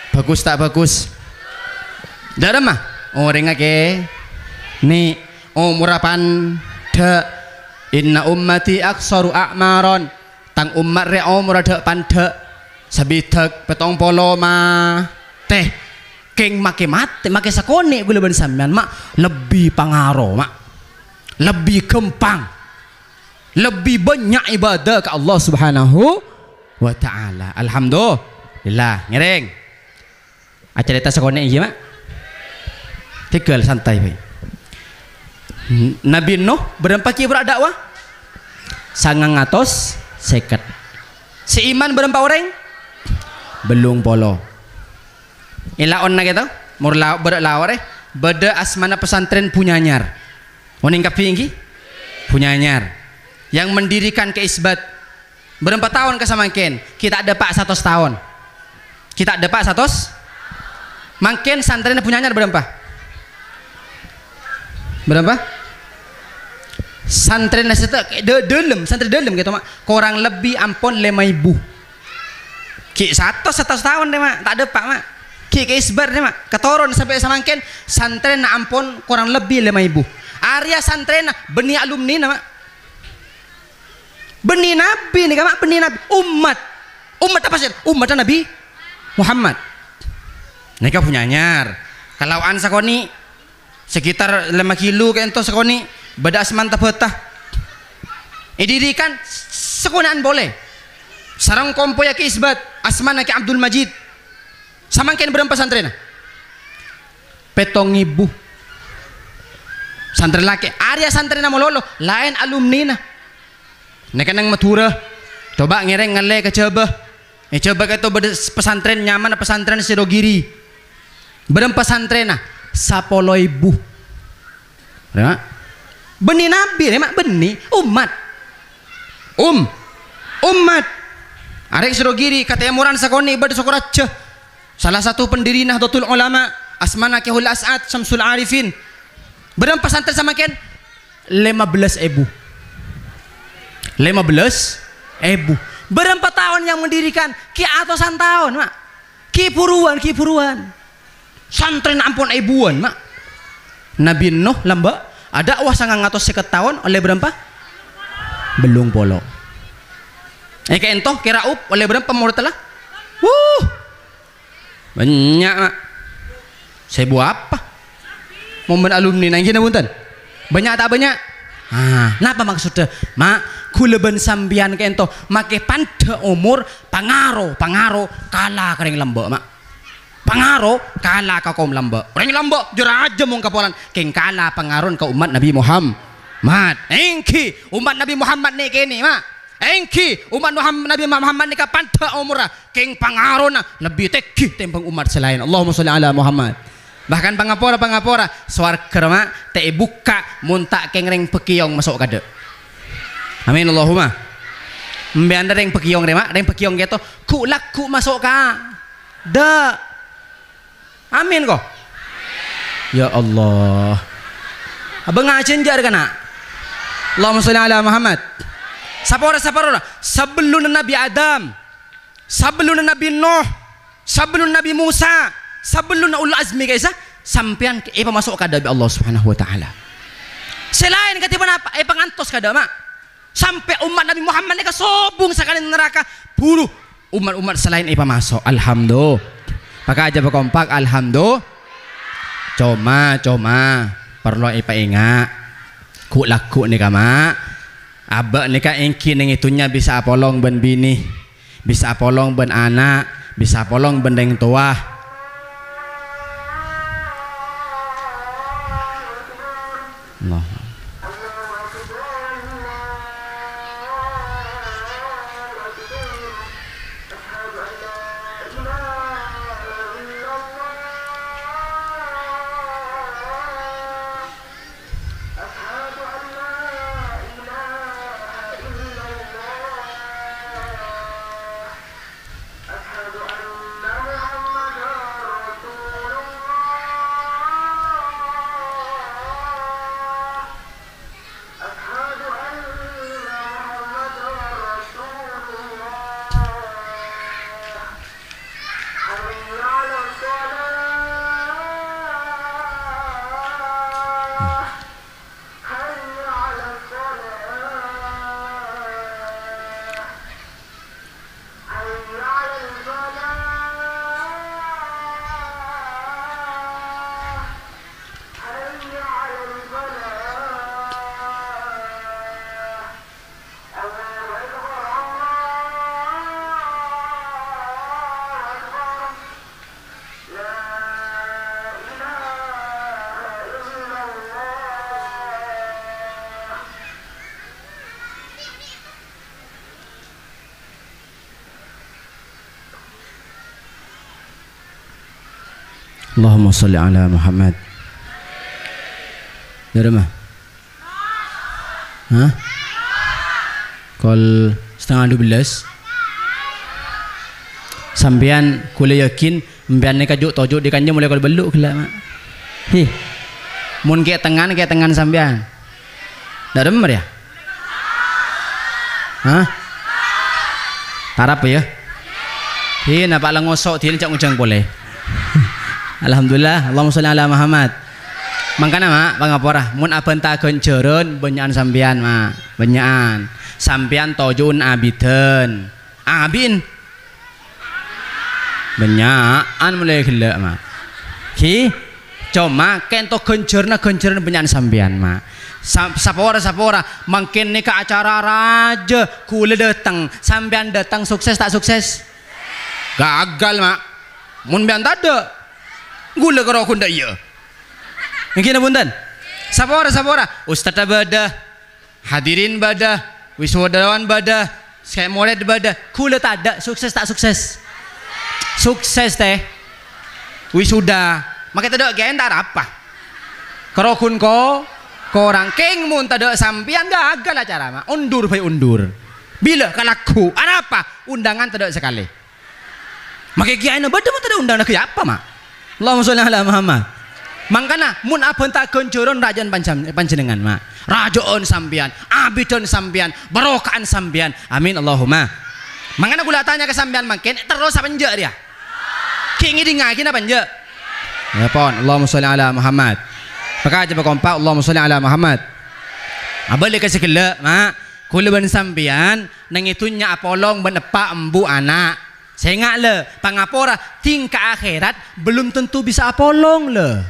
bagus tak bagus dah mah orang ake ni umurapan de inna ummati aksaru a'maron tang umat re umur de pande sabitek petong polo ma teh keng make mate make sakone gula ben sampean mak lebih pangaro mak lebih kempang lebih banyak ibadah ke Allah Subhanahu wa taala alhamdulillah ngereng acara kita sakone iya mak tinggal santai baik Nabi Nuh berapa kali berdakwah? Sangang atos seket. Seiman berapa orang? Belum polo. Ilaon na kita, murla berlawar beda asmana pesantren punyanyar. Oning kapinggi? Punyanyar. Yang mendirikan ke isbat. Berapa tahun kesamakin? Kita ada pak 100 tahun. Kita ada pak 100. Makin santren punyanyar berapa? Berapa? Santren nasihat dalam santri dalam gitu mak kurang lebih ampun 5.000 ki 100 tahun deh mak tak ada pak mak ki isbar deh mak ketoron sampai samangken santren na ampun kurang lebih 5.000 area santren benih alumni nama benih nabi nih mak benih nabi umat apa sih umat Nabi Muhammad mereka punya nyar kalau an sakoni sekitar 5 kilo ke ento sakoni beda semantap betah didirikan sekunaan boleh sarang kompo ya ke isbat asmana ke Abdul Majid samangken berapa santren petong ibu santren laki area santren na mololo lain alumni na neka nang matura coba ngereng ngale ke coba coba keto pesantren nyaman pesantren Sidogiri berapa santren na 10.000 benih nabi mak benih umat umat arek Sidogiri katanya muran sakoni ibadah sokurace salah satu pendiri Nahdlatul Ulama asmana Kehul As'ad Syamsul Arifin berapa santren sama ken 15.000 berapa tahun yang mendirikan ki atusan tahun mak ki puruan santren ampun ibuan mak Nabi Nuh lamba ada wah sangang atos seket tahun oleh berapa? Belum polo. Kayak entoh kira up oleh berapa murid telah? Banyak mak. Saya buat apa? Momen alumni nang kena bunten. Banyak tak banyak? Napa maksudnya? Mak kuleben sambian kayak entoh make pande umur pangaro kalah kering lembek mak. Pangaro kalah ka kaum lamba orang lamba jura aja mong kapolan keng kalah pangaron ka umat Nabi Muhammad engki umat Nabi Muhammad ni kini mak engki umat Nabi Muhammad ni ka panta umurah keng pangaron na lebih tekih tempang umat selain Allahumma sholli ala Muhammad bahkan pangapora swarga mak te buka muntak keng reng pekiyong masuk kade amin Allahumma mbeanda reng pekiyong mak reng pekiyong gitu ku laku masuk ka da amin kok ya Allah abang ngacen jar kana Allahumma sholli ala Muhammad sapora sebelum Nabi Adam sebelum Nabi Nuh sebelum Nabi Musa sebelum ulul azmi guys sampean masuk ke dalam Allah Subhanahu wa taala selain ketiban apa pangantos kada mak sampai umat Nabi Muhammad ni kasobong sakali neraka puluh umat-umat selain masuk alhamdulillah maka aja berkompak alhamdulillah cuma perlu ingat ku laku nih kama abak nih ka engki neng itunya bisa apolong ben bini bisa apolong ben anak bisa polong bendeng tua. Allah. Allahumma salli ala Muhammad. Dari mana? Hah? Kol setengah 12. Sampean kula yakin mbian nek kajuk tojuk di kanja mulai kol beluk kela mak. Hi. Mun kayak tengan sampean. Ndak demer ya? Hah? Tarap ya? Hi napa la ngosok til cak ujang boleh. Alhamdulillah, Allahumma sholli ala Muhammad. Mangkana mak pangapora mun aben takon jeureun benyaan sampean mak, benyaan. Sampean tojun abiden. Abin. Benyaan mulai gelek mak. Ki cuma kento genjerna benyaan sampean mak. Sapora mungkin nih ke acara raja kula datang sampean datang sukses tak sukses? Gagal mak. Mun bean tada gula karo kun dak iya. Mungkin punten. Sapora ustaz badah, hadirin badah, wisudawan badah, saya murid badah, kula tada sukses tak sukses? Sukses teh. Wisuda. Maka tada gen tak apa. Karo kun ko korang keng mun tada sampean gagal acara mah. Undur bae undur. Bila kalaku, ada apa? Undangan tada sekali. Maka kiai na badah mun tada undangan ke apa mak? Allahumma sholli ala Muhammad. Mangkana mun aben tak gonjoron rajan panjenengan mak. Rajoon sampean, abidon sampean, barokaan sampean. Amin Allahumma. Mangkana kula tanya ke sampean makin terus apa nje dia? Ki ngidi ngaki napa nje? Ya pon, Allahumma sholli ala Muhammad. Maka aja kompak Allahumma sholli ala Muhammad. Abale ka sekele mak. Kula ben sampean nang itunya apolong benepak embu anak. Saya ingat le, pangapora tingkat akhirat belum tentu bisa apolong le.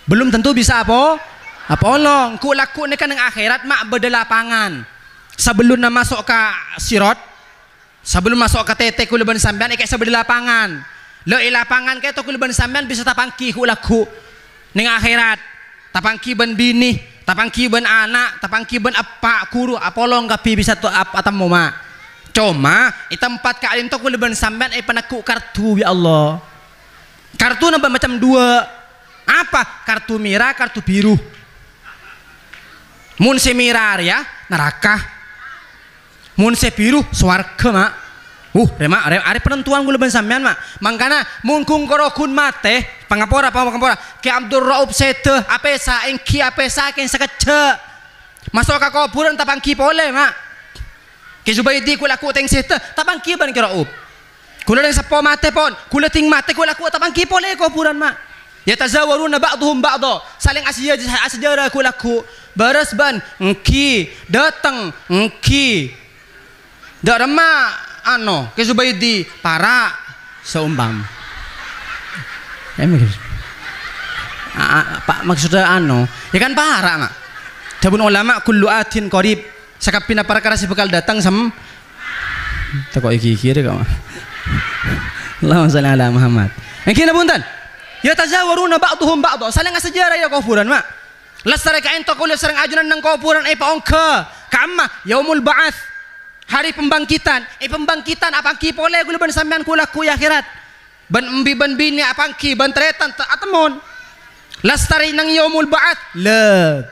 Belum tentu bisa apa? Apolong. Ku laku ni kan yang akhirat mak berdelapangan. Sebelum nak masuk ke sirat, sebelum masuk ke tete ku leban sampean ikat seberdelapangan. Le lapangan kayak tu ku leban sampean bisa tapangki ku laku ning akhirat. Tapangki ben bini, tapangki ben anak, tapangki ben apa kuru apolong kapi bisa tu atamu mak. Cuma tempat kalian tu boleh bersamban penaku kartu ya Allah. Kartu nampak macam dua. Apa? Kartu merah, kartu biru. Mun se merah ya neraka. Mun se biru swarga mak. Remak are penentuan gue bersamban mak. Mangkana mun kung korokun mate pangapora ke Abdul Rauf sete apesa engki apesa ken sekece. Masuk ke kuburan tapangki pole mak. Kesubaidi kula ku teng sete tapang kiban kira up. Kula yang sapo mate pon, kula ting mate kula ku tapang kipo le kuburan mak. Ya tazawaruna ba'dhum ba'dha. Saling asjara kula ku baras ban engki datang engki. Dak rema ano kesubaidi para seumbam. Pak maksudnya ano, ya kan para mak. Dabun ulama kullu atin qarib. Sakapina para karasi bekal datang sam tak kok iki deh kamu Allahumma shalli ala Muhammad. Yang kena punten. Ya tazawaruna ba'duhum ba'du. Saling sejarah ya kufuran mak. Lastare ka ento kulit serang ajunan nang kufuran ai paongke. Kamma yaumul ba'ats. Hari pembangkitan. Pembangkitan apangki pole gula ban sampean kula ku akhirat. Ban embi ban bini apangki ban tretan atemon. Lastare nang yaumul ba'ats. Le.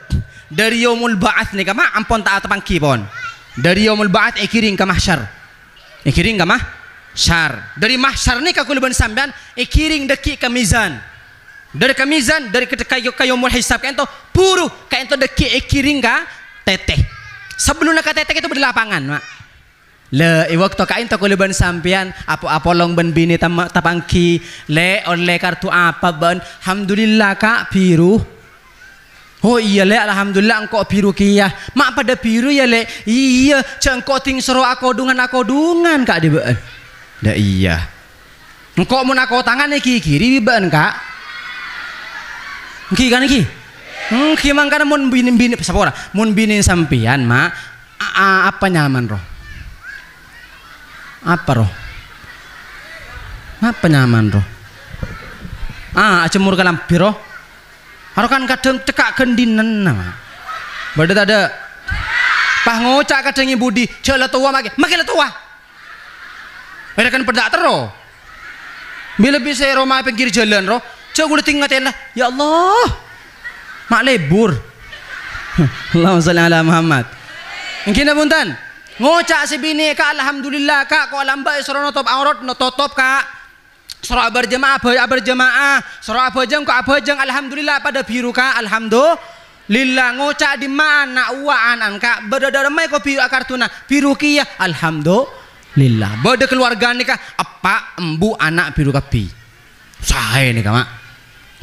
Dari yaumul ba'ats ni kama ampon ta apangki pon. Dari yaumul ba'ats kiring ka mahsyar. Kiring ka mahsyar. Dari mahsyar ni ka kula ban sampean kiring deki ka mizan. Dari kamizan dari kayo yaumul hisab ka ento puru ka ento deki kiring ka teteh. Sebelum nak teteh itu berlapangan mak. Le waktu kain tak boleh ban sampian apa long ban bini tapangki le oleh kartu apa ban alhamdulillah kak biru. Oh iya le alhamdulillah engkau biru kia mak pada biru ya le iya cengkau ting sero aku dungan kak di ban. Dah iya engkau mau aku tangan ki kiri ban kak ki kan ki mangkana mun bini sapora mun bini sampian mak apa nyaman roh apa roh apa nyaman roh acemur kalam piro haro kan kadang cekak kendinan nama badat ada pah ngocak kadang ibu di jala tua makin tua mereka kan pedak tero bila bisa Roma pinggir jalan roh coba gue tinggal lah ya Allah mak lebur Allahumma shalli ala Muhammad mungkin punten ngocak si bini kak alhamdulillah kak kok lambat soro notop aurat notop kak soro berjamaah soro abajang kok abajang alhamdulillah pada biru kak alhamdulillah ngocak di mana uaan kak berdada mai kok biru kartuna biru kia alhamdulillah berde keluarga nih kak apa embu anak biru kapi saya nih kak mak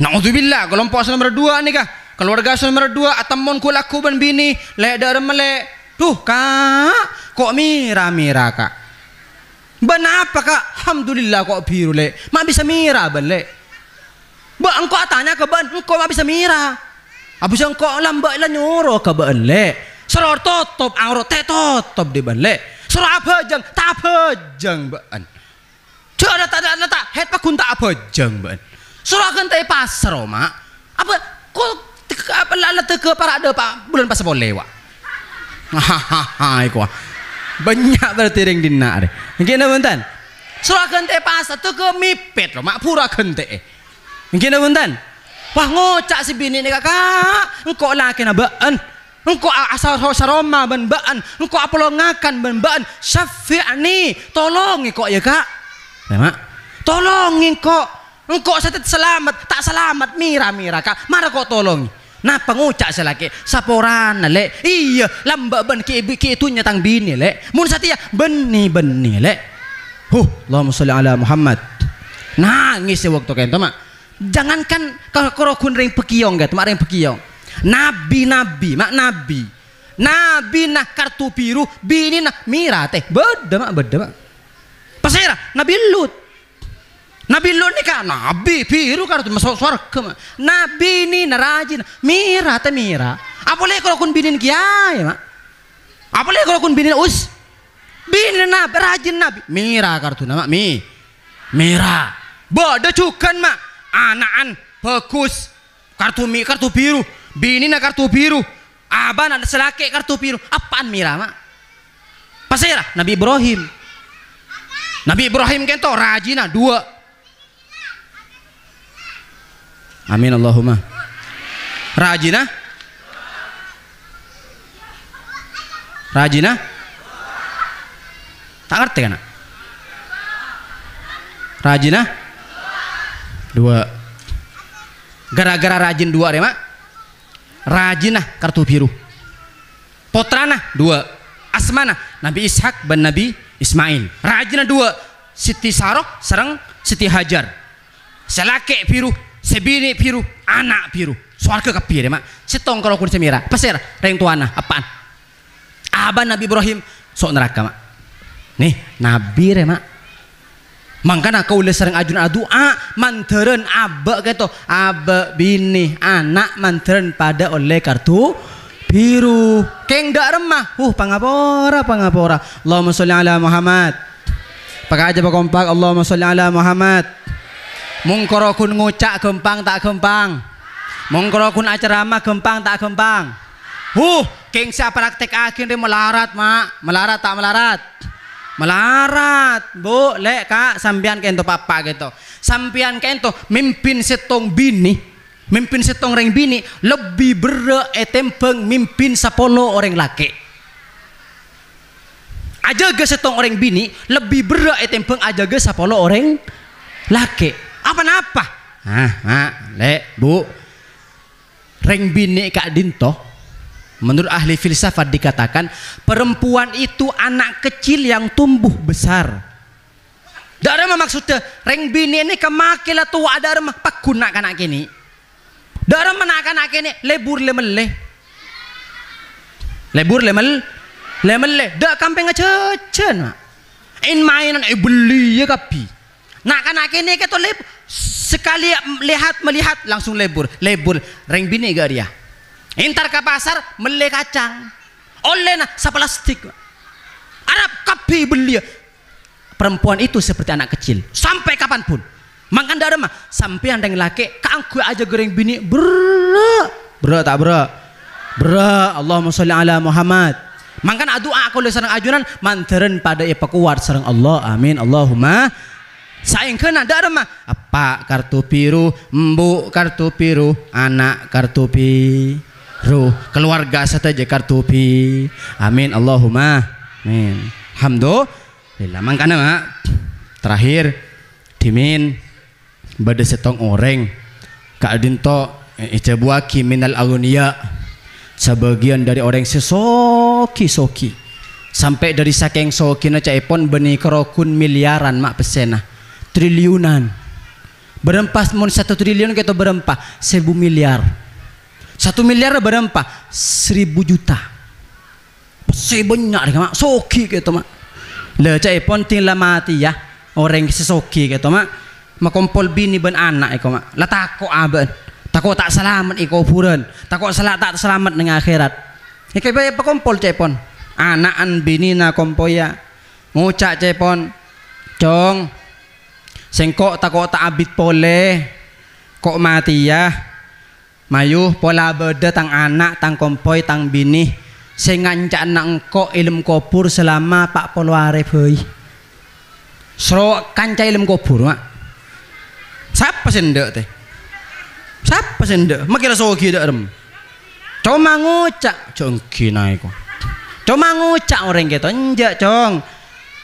naudzubillah kelompok nomor 2 nih kak keluarga nomor 2 atamon kulaku ban bini le dar mele tuh kak kok mira kak ban apa kak alhamdulillah kok biru le mak bisa mira ban le ba engkau tanya ke ban engkau mak bisa mira abis engkau lambat lah nyuruh ke ban le seror tutup aurat tutup di ban le seror abajang tak abajang ban cak ada tak het pakun tak abajang ban seror kan tai pasar mak apa kok apa lalat ke parade pak bulan pas boleh wak hahaha iku banyak berarti ring dina deh mungkin punten surakeun teh pas teu ke mipet mak purakeun teh mungkin punten wah ngocak si bini nih kakak engkau laki na baan engkau asal saroma ban baan engkau apolongakan ban baan syafi'ani tolongi kok ya kak ya mak tolongi kok engkau setet selamat tak selamat mira kak mana kok tolongi nah pengucak selaki saporan le iya lamba ban ki itu nyatang bini le mun satia beni le Allahumma sholli ala Muhammad nangis waktu kento mak jangankan kalau kun ring pekiyong gat mak ring pekiyong nabi mak nabi nah kartu biru bini nah mira teh beda mak pasera nabi Lut nih kak nabi biru kartu masuk surga nabi ini narajin mira apalagi kalau kun binin kiai mak apalagi kalau kun binin binin nabi rajin nabi mira kartu nama mira bodoh cukan mak anaan bagus kartu biru binin kartu biru aban ada selaki kartu biru apaan mira mak pasera Nabi Ibrahim kento rajina 2 amin Allahumma rajina tak ngerti kan rajina 2 gara-gara rajin 2 deh mak rajinah kartu biru potrana 2 asmana Nabi Ishak dan Nabi Ismail rajinah 2 Siti Sarok serang Siti Hajar selake biru sebini biru anak biru suarga kepi deh mak setong kalau kun semira pasir reng tuana apaan aban Nabi Ibrahim sok neraka mak nih Nabi deh mak mangkana kau le sering ajun doa manteren abak gitu abak bini anak manteren pada oleh kartu biru keng dak remah pangapora Allahumma sholli ala Muhammad Pakai aja kompak. Allahumma sholli ala Muhammad. Mungkoro kun ngucak gempang tak gempang. Mungkoro kun acerama gempang tak gempang. King siapa praktek akhirnya melarat mak. Melarat tak melarat? Melarat. Bu, lek kak sampian kento papa gitu. Sampian kento mimpin setong bini. Mimpin setong orang bini lebih berat etempeng mimpin 10 orang laki. Aja ge setong orang bini lebih berat etempeng aja ge 10 orang laki. Apa-apa? Lek, Bu. Reng bini kak dinto. Menurut ahli filsafat dikatakan perempuan itu anak kecil yang tumbuh besar. Ada maksudnya reng bini ini kemakilah tua ada mah pakuna kanak kini. Darah menakan ini lebur lemele, lebur lemel, lemele. Dah kampeng ngececen, in mainan beli ya kapi. Nak kanak ini kita sekali melihat langsung lebur, reng bini gak dia. Intar ke pasar mele kacang, oleh na sa plastik. Arab kapi beli. Perempuan itu seperti anak kecil sampai kapanpun. Makan darah mah sampai yang laki keangku aja goreng bini berat tak berat Allahumma sholli ala Muhammad. Makan doa aku le sareng ajunan manteren pada kuat sareng Allah amin Allahumma saing kena darah mah apa kartu biru embu kartu biru anak kartu biru keluarga saja kartu biru amin Allahumma amin alhamdulillah. Makanya mak terakhir dimin bade setong orang kak dinto icabuaki minal agunia sebagian dari orang sesoki sampai dari saking soki na caipon beni kerokun miliaran mak pesena triliunan berempas mon 1 triliun kita berempah 1000 miliar 1 miliar berempah 1000 juta sebanyak mak soki gitu mak le caipon tinggal mati ya orang sesoki gitu mak makompol bini ben anak iko mak latako aben tako tak selamat iko puren tako tak selamat dengan akhirat iki bae pakompol cepon anakan bini na kompoya ngucak cepon cong sengkok tako tak abit pole kok mati ya mayu pola beda tang anak tang kompoy tang bini sing ngancak anak engko ilmu kubur selama 40 hari heuy sro kanca ilmu kubur mak. Siapa sendok teh? Siapa sendok? Makira sogi dak rem. Cuma ngucak congki naik kok. Cuma ngucak orang gitu enjak cong.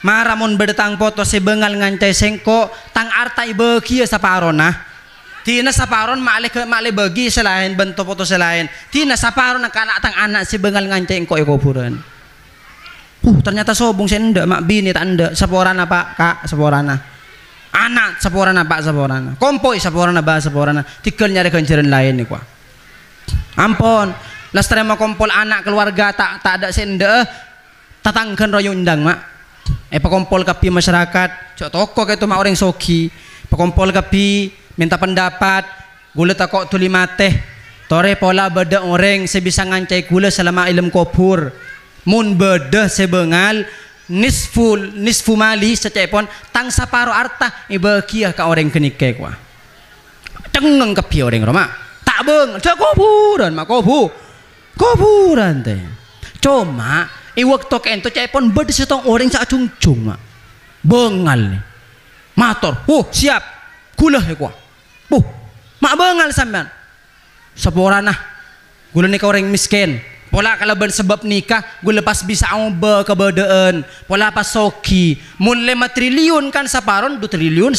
Maramun berdetang foto sebengal ngancai sengko tang artai bagi saparona. Tina saparon makle bagi selain bentuk foto selain. Tina saparon nak anak tang anak sebengal ngancai engko kuburan. Ternyata sobung sendok mak bini tak ndek saporana pak kak saporana. Anak saporana pak saporana kompoi saporana ba saporana tikel nyari kenceran lain nih kuah ampon lastare mau kompol anak keluarga tak ada sende tatangkan royo undang mak pakompol kapi masyarakat cok toko gitu mak orang soki pakompol kapi minta pendapat gula takok tuli mate tore pola beda orang sebisa ngancai gula selama ilmu kubur mun beda sebengal nisfu mali secepon tang saparo arta ibakiah ka orang kenike kwa cengeng kepi orang Roma tak beng cak kuburan mak kuburan teh cuma iwak tok ento cepon bede setong orang sak cung mak bengal nih mator siap gula kwa mak bengal sampean saporana gula nih ka orang miskin pola kalaban sebab nikah gue lepas bisa be kebedaan pola pas soki mun 5 triliun kan saparon 2 triliun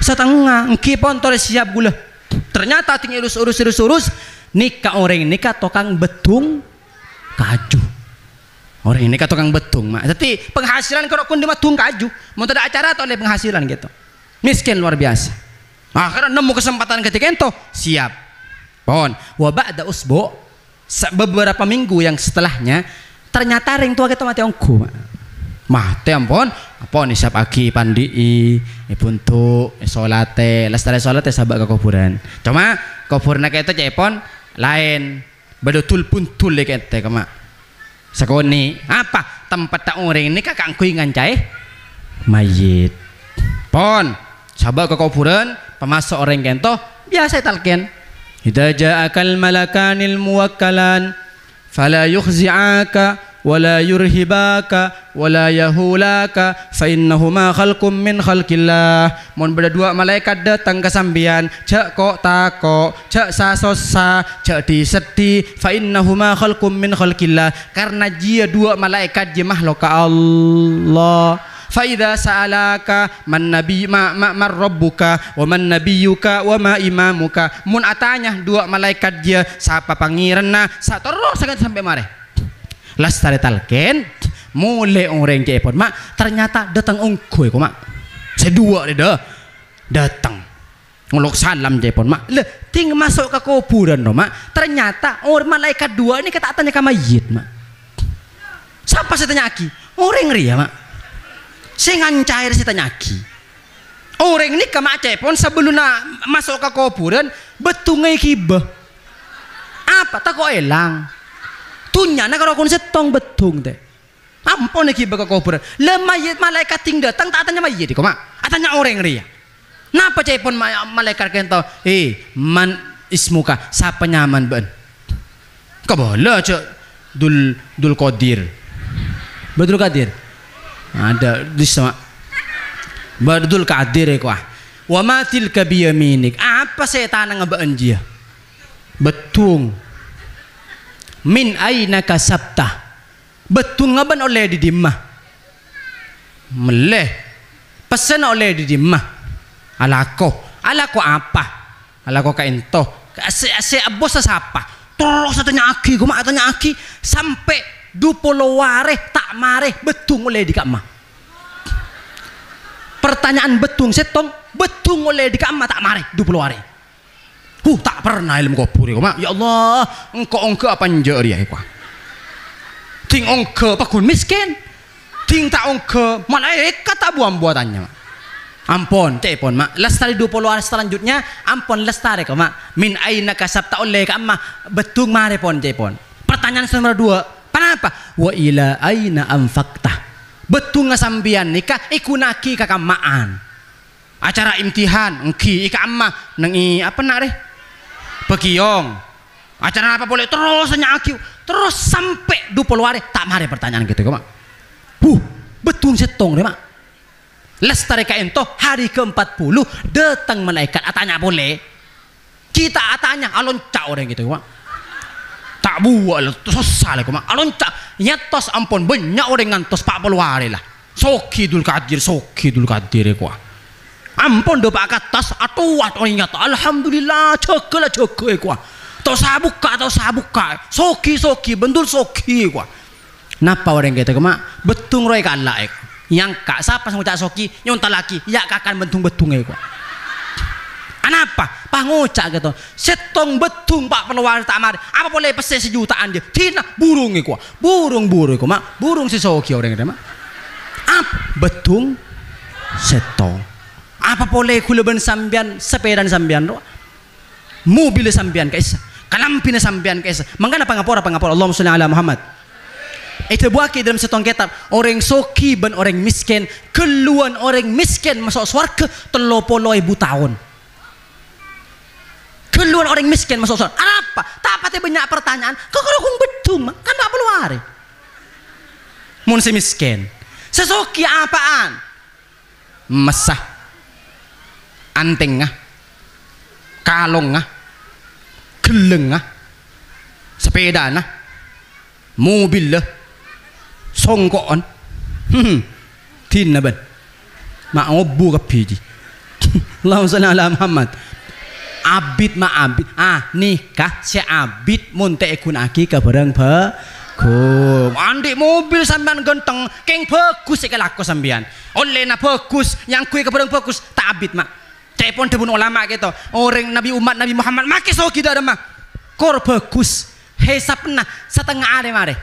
setengah engki pon tore siap gula ternyata ting urus nikah orang nikah tokang betung kaju orang nikah tokang betung mak tapi penghasilan kalau kun matung kaju mau ada acara atau oleh penghasilan gitu miskin luar biasa karena nemu kesempatan ketika itu siap pon wabak ada usbo beberapa minggu yang setelahnya ternyata ring tua kita mati ongku mati ampun apa nih siap aki pandi puntu solate lestari solate sabak ke kuburan cuma kuburna kita cepon lain betul puntul le kete kama sekoni apa tempat tak orang ini kakak kui ngancai mayit. Pon coba ke kuburan pemasok orang kento biasa talqin. Idza ja'akal malakanil muwakkalan fala yukhzi'aka wala yurhibaka wala yahulaka fa innahuma khalqum min khalqillah. Mun beda dua malaikat datang ke sambian cak kok tako cak sasosa cak disedih fa innahuma khalqum min khalqillah, karena dia dua malaikat je makhluk Allah. Fa idza sa'alaka man nabi ma rabbuka wa man nabiyyuka wa ma imamuka, mun atanya dua malaikat dia siapa pangeranna sa terus sangat sampai mare lastare talken mulai orang cepon mak ternyata datang ongkoy ko mak sedua dia datang nguluk salam cepon mak le ting masuk ke kuburan no mak ternyata orang malaikat dua ini kata tanya ke mayit mak siapa saya tanya aki orang ria mak saya ngancair saya tanya aki orang ini ke mak cepon sebelum masuk ke kuburan betungai kibah apa tak kok elang tunya nak kalau kon setong betung teh ampun iki baka kuburan le mayit malaikat ting datang tak tanya mayit kok mak atanya orang ria napa cepon malaikat kento man ismuka siapa nyaman ben kok boleh cek dul qadir betul qadir ada di sama betul qadir kok wa matil kabiyaminik apa setan ngebeen dia betung min aina kasabta betul ngaban oleh di dimah meleh pesan oleh di dimah alako apa alako ka ento ase bos siapa terus tanya aki gua tanya aki sampai 20 ware tak mare betung oleh di kamah pertanyaan betung setong betung oleh di kamah tak mare 20 ware tak pernah ilmu kubur ya Allah engkau apa njeur ya ku ting engkau pakun miskin ting tak engkau malaikat tak buat-buatannya ampun cepon mak lestari 20 hari selanjutnya ampun lestari kok mak min aina kasabta oleh ka amma betung mare pon cepon pertanyaan nomor 2 kenapa wa ila aina anfaqta betung ngasambian nikah ikunaki kakamaan acara imtihan engki ika amma nang apa nak deh Pekiong acara apa boleh terus hanya aki terus sampai 20 hari tak mari pertanyaan gitu mak betul setong deh mak lestari ka ento hari ke-40 datang malaikat atanya boleh kita atanya alon cak orang gitu mak tak buat susah lah mak alon cak nyatos ampun banyak orang ngantos 40 hari lah soki dul kadir kuah ampun do pak atas atuat orang nyata alhamdulillah cekela ceke kuah tau sabuka soki bentul soki kuah napa orang kita mak betung roy kalak yang kak siapa ngucak soki nyonta laki ya kakan bentung kuah anapa pangucak gitu setong betung pak peluar tak mari apa boleh pesen sejutaan dia tina burung kuah burung mak burung si soki orang kita mak betung setong apa boleh kulaban sambian sepeda sambian roh mobil sambian kaisa kalampin sambian kaisa mangkana pangapora Allahumma sholli ala Muhammad itu buaki dalam setong kitab orang soki ben orang miskin keluan orang miskin masuk surga 30.000 tahun keluan orang miskin masuk surga apa tak pati banyak pertanyaan kok kung betul kan tak perlu hari mun si miskin sesoki apaan mesah anteng kalong geleng sepeda mobil songkoon tin ben mak ngobu kapiji Allahumma sholli ala Muhammad abid nikah si abid munte ikun aki ke bareng andi mobil sampean genteng keng bagus iki laku sampean oleh na bagus yang kui ke bareng bagus tak abid mak cepon debun ulama gitu orang Nabi Muhammad make so kita ada mah kor bagus hesapna setengah are mare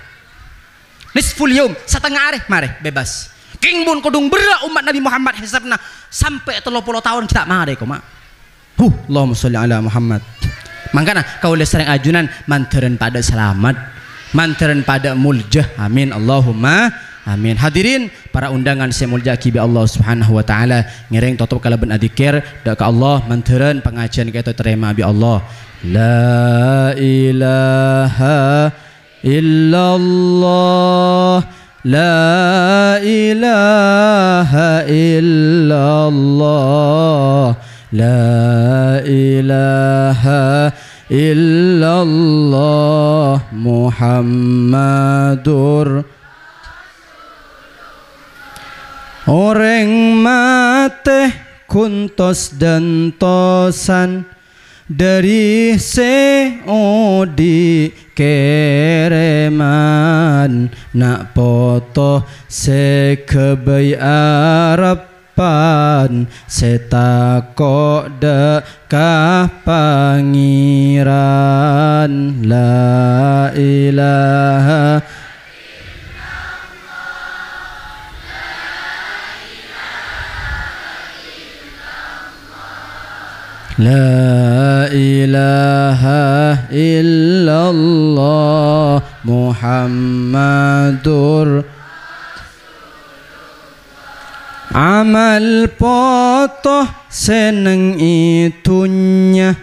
nisful yum setengah are mare bebas king bun kodung berak umat Nabi Muhammad hesapna sampai 30 tahun kita mare kok mak Allahumma sholli ala Muhammad mangkana kau sering ajunan manteran pada selamat manteran pada muljah amin Allahumma Amin. Hadirin para undangan saya muljaki bi Allah Subhanahu wa taala ngereng tutup kalaban adzikir dak ka Allah manteran pengajian kita terima bi Allah. La ilaha illallah, la ilaha illallah, la ilaha illallah Muhammadur orang mate kuntos dan tosan dari seodi kereman nak poto sekebay arapan setakok dekah pangiran la ilaha La ilaha illallah Muhammadur amal potoh seneng itunya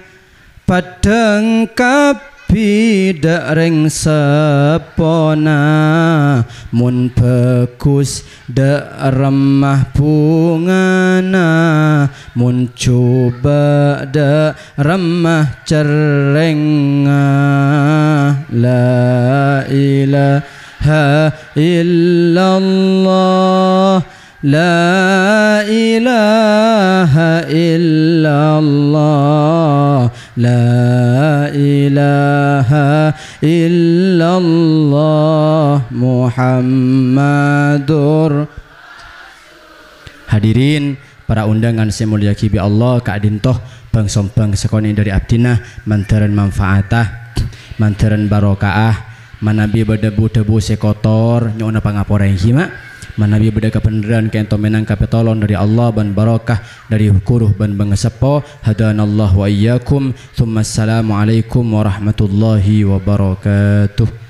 padang kapidak reng sepona mun bagus dak remah bungana mun coba dak remah cerenga la ilaha illallah la ilaha illallah la ilaha illallah Muhammadur. Hadirin para undangan saya mulyaki bi Allah kaadin toh bang sompang sekoni dari abdina mantaran manfaatah mantaran barokaah manabi berdebu-debu sekotor nyona pangapora yang hima manabi beda kebenaran kento menang kapetolon dari Allah ban barakah dari kuruh ban bangesepo hadanallahu wa iyyakum. Assalamualaikum warahmatullahi wabarakatuh.